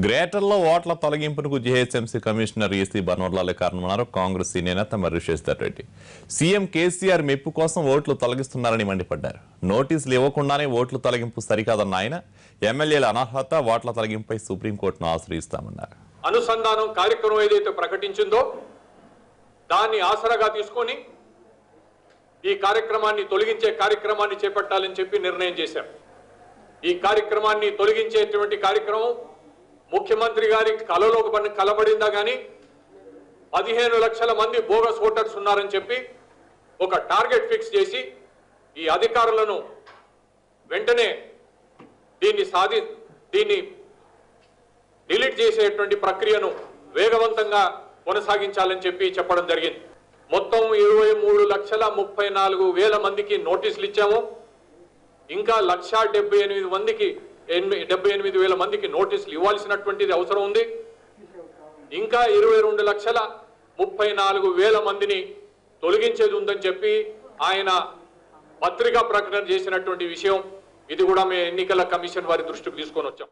గ్రేటర్లో ఓట్ల తొలగింపునకు GHMC commissioner EC బన్వర్లాలే కారణమన్నారు కాంగ్రెస్ సీనియర్ నేత మర్రి శశిధర్ రెడ్డి. సీఎం కేసీఆర్ మెప్పు కోసం ఓట్లు తొలగిస్తున్నారని మండిపడ్డారు. నోటీసులు ఇవ్వకుండానే ఓట్లు తొలగింపు సరికాదన్న ఆయన ఎమ్మెల్యేల అనర్హత ఓట్ల తొలగింపై సుప్రీంకోర్టును ఆశ్రయిస్తామన్నారు. అనుసంధానం కార్యక్రమం ఏదైతే ప్రకటించిందో దాన్ని ఆసరాగా తీసుకొని ఈ కార్యక్రమాన్ని తొలగించే కార్యక్రమాన్ని చేపట్టాలని చెప్పి నిర్ణయం చేశాం. ఈ కార్యక్రమాన్ని తొలగించేటువంటి కార్యక్రమం ముఖ్యమంత్రి గారి కలబడిందా కానీ 15 లక్షల మంది బోగస్ ఓటర్స్ ఉన్నారని చెప్పి ఒక టార్గెట్ ఫిక్స్ చేసి ఈ అధికారులను వెంటనే దీన్ని డిలీట్ చేసేటువంటి ప్రక్రియను వేగవంతంగా కొనసాగించాలని చెప్పి చెప్పడం జరిగింది. మొత్తం 23,34,000 మందికి నోటీసులు ఇచ్చాము. ఇంకా 1,78,000 మందికి నోటీసులు ఇవ్వాల్సినటువంటిది అవసరం ఉంది. ఇంకా 22,34,000 మందిని తొలగించేది ఉందని చెప్పి ఆయన పత్రికా ప్రకటన చేసినటువంటి విషయం ఇది కూడా మేము ఎన్నికల కమిషన్ వారి దృష్టికి తీసుకొని వచ్చాం.